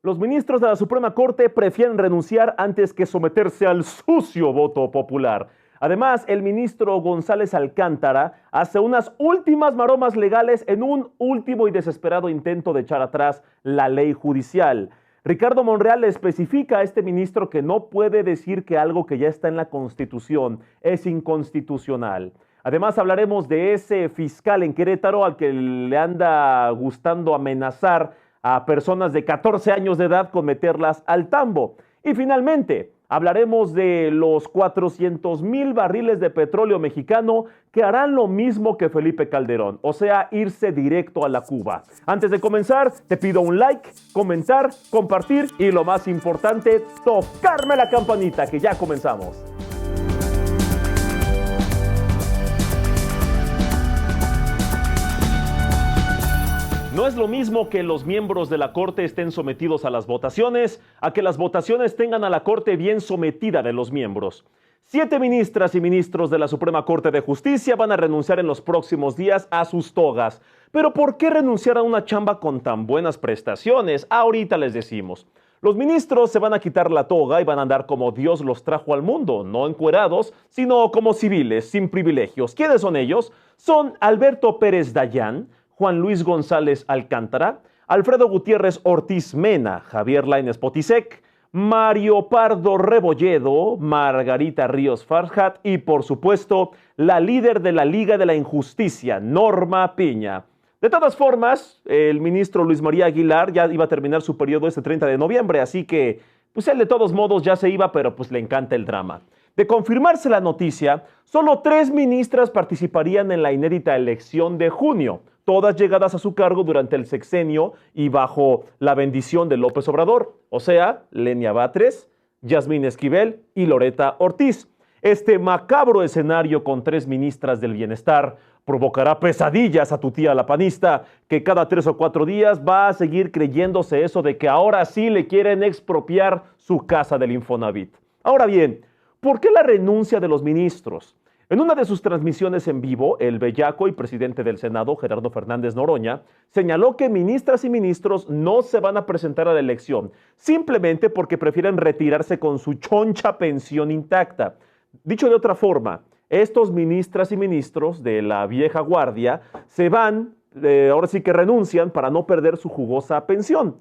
Los ministros de la Suprema Corte prefieren renunciar antes que someterse al sucio voto popular. Además, el ministro González Alcántara hace unas últimas maromas legales en un último y desesperado intento de echar atrás la ley judicial. Ricardo Monreal le especifica a este ministro que no puede decir que algo que ya está en la Constitución es inconstitucional. Además, hablaremos de ese fiscal en Querétaro al que le anda gustando amenazar a personas de 14 años de edad con meterlas al tambo. Y finalmente, hablaremos de los 400,000 barriles de petróleo mexicano que harán lo mismo que Felipe Calderón, o sea, irse directo a la Cuba. Antes de comenzar, te pido un like, comentar, compartir y lo más importante, tocarme la campanita, que ya comenzamos. No es lo mismo que los miembros de la Corte estén sometidos a las votaciones, a que las votaciones tengan a la Corte bien sometida de los miembros. 7 ministras y ministros de la Suprema Corte de Justicia van a renunciar en los próximos días a sus togas. Pero ¿por qué renunciar a una chamba con tan buenas prestaciones? Ahorita les decimos. Los ministros se van a quitar la toga y van a andar como Dios los trajo al mundo, no encuerados, sino como civiles, sin privilegios. ¿Quiénes son ellos? Son Alberto Pérez Dayán, Juan Luis González Alcántara, Alfredo Gutiérrez Ortiz Mena, Javier Lainez Potisek, Mario Pardo Rebolledo, Margarita Ríos Farjat y, por supuesto, la líder de la Liga de la Injusticia, Norma Piña. De todas formas, el ministro Luis María Aguilar ya iba a terminar su periodo este 30 de noviembre, así que pues él de todos modos ya se iba, pero pues le encanta el drama. De confirmarse la noticia, solo 3 ministras participarían en la inédita elección de junio, todas llegadas a su cargo durante el sexenio y bajo la bendición de López Obrador, o sea, Lenia Batres, Yasmín Esquivel y Loreta Ortiz. Este macabro escenario con 3 ministras del bienestar provocará pesadillas a tu tía la panista, que cada 3 o 4 días va a seguir creyéndose eso de que ahora sí le quieren expropiar su casa del Infonavit. Ahora bien, ¿por qué la renuncia de los ministros? En una de sus transmisiones en vivo, el bellaco y presidente del Senado, Gerardo Fernández Noroña, señaló que ministras y ministros no se van a presentar a la elección, simplemente porque prefieren retirarse con su choncha pensión intacta. Dicho de otra forma, estos ministras y ministros de la vieja guardia se van, ahora sí que renuncian para no perder su jugosa pensión.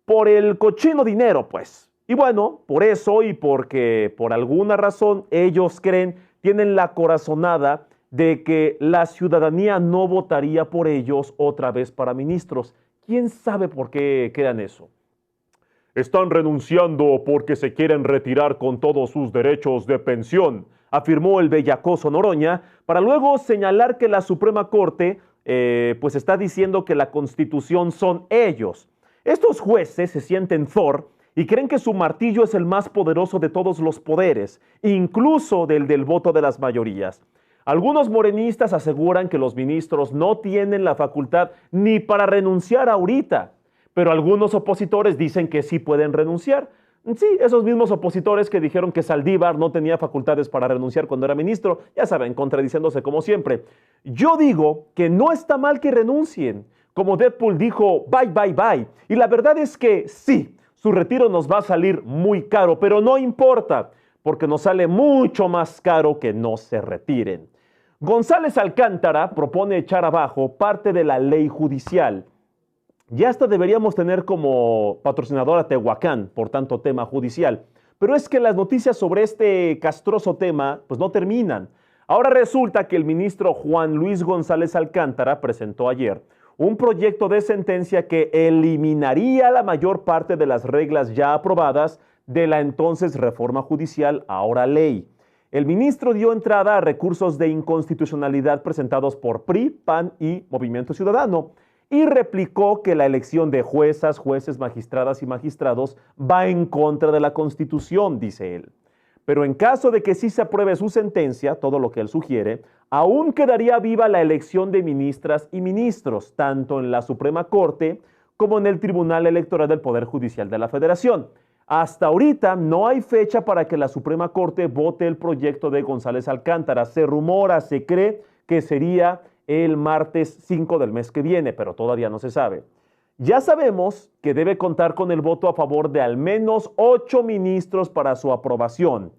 Por el cochino dinero, pues. Y bueno, por eso y porque por alguna razón ellos tienen la corazonada de que la ciudadanía no votaría por ellos otra vez para ministros. ¿Quién sabe por qué crean eso? Están renunciando porque se quieren retirar con todos sus derechos de pensión, afirmó el bellacoso Noroña, para luego señalar que la Suprema Corte pues está diciendo que la Constitución son ellos. Estos jueces se sienten Thor y creen que su martillo es el más poderoso de todos los poderes, incluso del voto de las mayorías. Algunos morenistas aseguran que los ministros no tienen la facultad ni para renunciar ahorita, pero algunos opositores dicen que sí pueden renunciar. Sí, esos mismos opositores que dijeron que Saldívar no tenía facultades para renunciar cuando era ministro, ya saben, contradiciéndose como siempre. Yo digo que no está mal que renuncien. Como Deadpool dijo, bye, bye, bye. Y la verdad es que sí, su retiro nos va a salir muy caro, pero no importa, porque nos sale mucho más caro que no se retiren. González Alcántara propone echar abajo parte de la ley judicial. Ya hasta deberíamos tener como patrocinador a Tehuacán por tanto tema judicial. Pero es que las noticias sobre este castroso tema pues no terminan. Ahora resulta que el ministro Juan Luis González Alcántara presentó ayer un proyecto de sentencia que eliminaría la mayor parte de las reglas ya aprobadas de la entonces reforma judicial, ahora ley. El ministro dio entrada a recursos de inconstitucionalidad presentados por PRI, PAN y Movimiento Ciudadano y replicó que la elección de juezas, jueces, magistradas y magistrados va en contra de la Constitución, dice él. Pero en caso de que sí se apruebe su sentencia, todo lo que él sugiere, aún quedaría viva la elección de ministras y ministros, tanto en la Suprema Corte como en el Tribunal Electoral del Poder Judicial de la Federación. Hasta ahorita no hay fecha para que la Suprema Corte vote el proyecto de González Alcántara. Se rumora, se cree que sería el martes 5 del mes que viene, pero todavía no se sabe. Ya sabemos que debe contar con el voto a favor de al menos 8 ministros para su aprobación.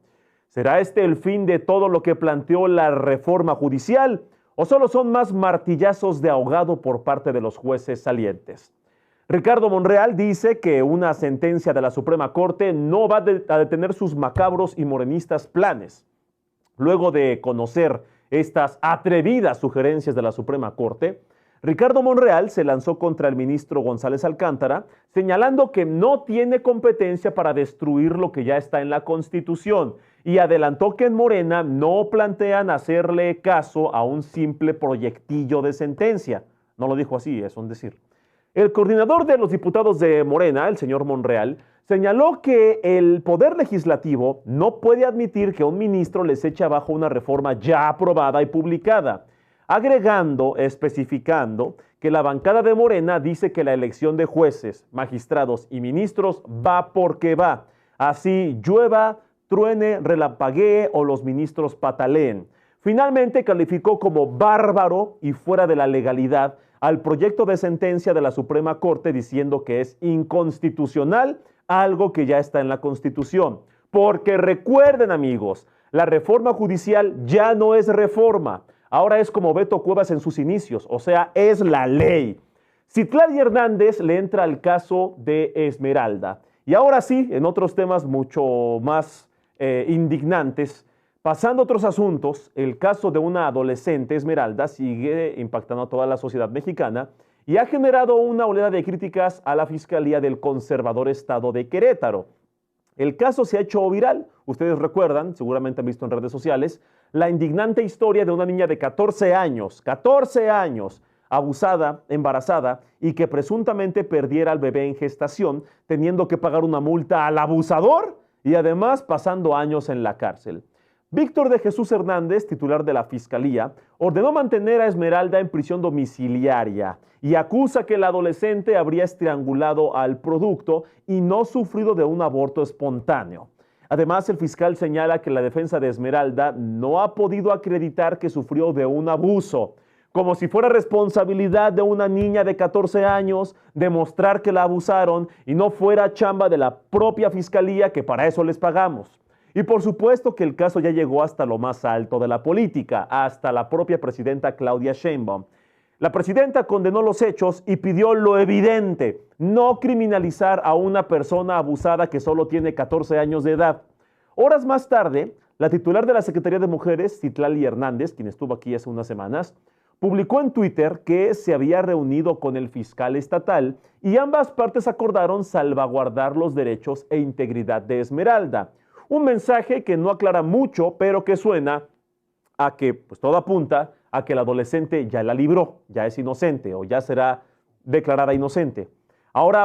¿Será este el fin de todo lo que planteó la reforma judicial o solo son más martillazos de ahogado por parte de los jueces salientes? Ricardo Monreal dice que una sentencia de la Suprema Corte no va a detener sus macabros y morenistas planes. Luego de conocer estas atrevidas sugerencias de la Suprema Corte, Ricardo Monreal se lanzó contra el ministro González Alcántara, señalando que no tiene competencia para destruir lo que ya está en la Constitución y adelantó que en Morena no plantean hacerle caso a un simple proyectillo de sentencia. No lo dijo así, es un decir. El coordinador de los diputados de Morena, el señor Monreal, señaló que el Poder Legislativo no puede admitir que un ministro les eche abajo una reforma ya aprobada y publicada, especificando que la bancada de Morena dice que la elección de jueces, magistrados y ministros va porque va. Así llueva, truene, relampaguee o los ministros pataleen. Finalmente calificó como bárbaro y fuera de la legalidad al proyecto de sentencia de la Suprema Corte diciendo que es inconstitucional, algo que ya está en la Constitución. Porque recuerden, amigos, la reforma judicial ya no es reforma. Ahora es como Beto Cuevas en sus inicios, o sea, es la ley. Citlali Hernández le entra al caso de Esmeralda. Y ahora sí, en otros temas mucho más indignantes, pasando a otros asuntos, el caso de una adolescente, Esmeralda, sigue impactando a toda la sociedad mexicana y ha generado una oleada de críticas a la Fiscalía del conservador estado de Querétaro. El caso se ha hecho viral. Ustedes recuerdan, seguramente han visto en redes sociales, la indignante historia de una niña de 14 años, abusada, embarazada y que presuntamente perdiera al bebé en gestación, teniendo que pagar una multa al abusador y además pasando años en la cárcel. Víctor de Jesús Hernández, titular de la Fiscalía, ordenó mantener a Esmeralda en prisión domiciliaria y acusa que el adolescente habría estrangulado al producto y no sufrido de un aborto espontáneo. Además, el fiscal señala que la defensa de Esmeralda no ha podido acreditar que sufrió de un abuso, como si fuera responsabilidad de una niña de 14 años demostrar que la abusaron y no fuera chamba de la propia Fiscalía, que para eso les pagamos. Y por supuesto que el caso ya llegó hasta lo más alto de la política, hasta la propia presidenta Claudia Sheinbaum. La presidenta condenó los hechos y pidió lo evidente, no criminalizar a una persona abusada que solo tiene 14 años de edad. Horas más tarde, la titular de la Secretaría de Mujeres, Citlali Hernández, quien estuvo aquí hace unas semanas, publicó en Twitter que se había reunido con el fiscal estatal y ambas partes acordaron salvaguardar los derechos e integridad de Esmeralda. Un mensaje que no aclara mucho, pero que suena a que, pues todo apunta a que el adolescente ya la libró, ya es inocente o ya será declarada inocente. Ahora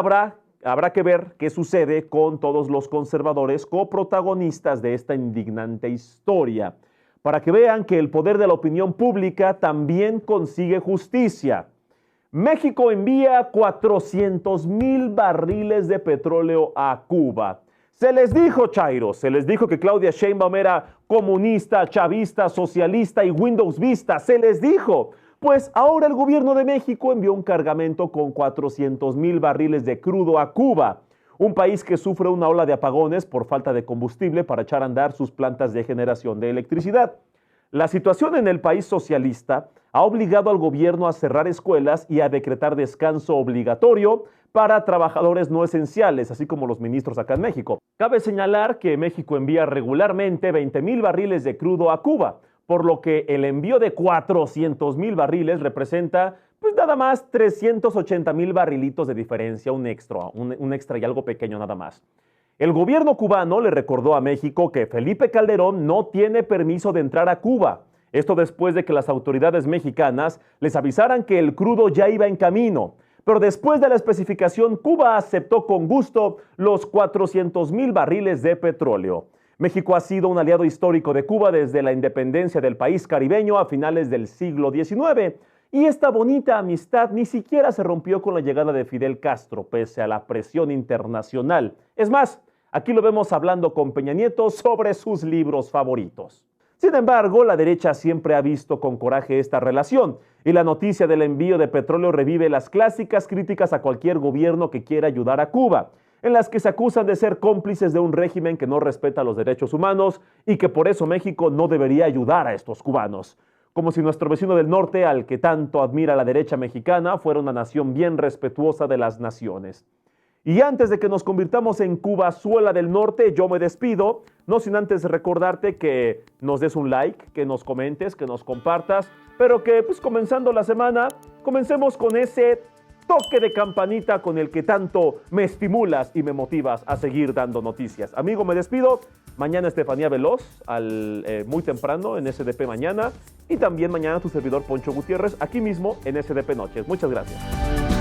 habrá que ver qué sucede con todos los conservadores coprotagonistas de esta indignante historia, para que vean que el poder de la opinión pública también consigue justicia. México envía 400,000 barriles de petróleo a Cuba. Se les dijo, Chairo, se les dijo que Claudia Sheinbaum era comunista, chavista, socialista y Windows Vista. Se les dijo. Pues ahora el gobierno de México envió un cargamento con 400,000 barriles de crudo a Cuba, un país que sufre una ola de apagones por falta de combustible para echar a andar sus plantas de generación de electricidad. La situación en el país socialista ha obligado al gobierno a cerrar escuelas y a decretar descanso obligatorio para trabajadores no esenciales, así como los ministros acá en México. Cabe señalar que México envía regularmente 20,000 barriles de crudo a Cuba, por lo que el envío de 400,000 barriles representa pues nada más 380,000 barrilitos de diferencia, un extra y algo pequeño nada más. El gobierno cubano le recordó a México que Felipe Calderón no tiene permiso de entrar a Cuba. Esto después de que las autoridades mexicanas les avisaran que el crudo ya iba en camino. Pero después de la especificación, Cuba aceptó con gusto los 400,000 barriles de petróleo. México ha sido un aliado histórico de Cuba desde la independencia del país caribeño a finales del siglo XIX. Y esta bonita amistad ni siquiera se rompió con la llegada de Fidel Castro, pese a la presión internacional. Es más, aquí lo vemos hablando con Peña Nieto sobre sus libros favoritos. Sin embargo, la derecha siempre ha visto con coraje esta relación y la noticia del envío de petróleo revive las clásicas críticas a cualquier gobierno que quiera ayudar a Cuba, en las que se acusan de ser cómplices de un régimen que no respeta los derechos humanos y que por eso México no debería ayudar a estos cubanos. Como si nuestro vecino del norte, al que tanto admira la derecha mexicana, fuera una nación bien respetuosa de las naciones. Y antes de que nos convirtamos en Cubazuela del Norte, yo me despido, no sin antes recordarte que nos des un like, que nos comentes, que nos compartas, pero que pues comenzando la semana, comencemos con ese toque de campanita con el que tanto me estimulas y me motivas a seguir dando noticias. Amigo, me despido. Mañana Estefanía Veloz, muy temprano en SDP Mañana, y también mañana tu servidor Poncho Gutiérrez, aquí mismo en SDP Noches. Muchas gracias.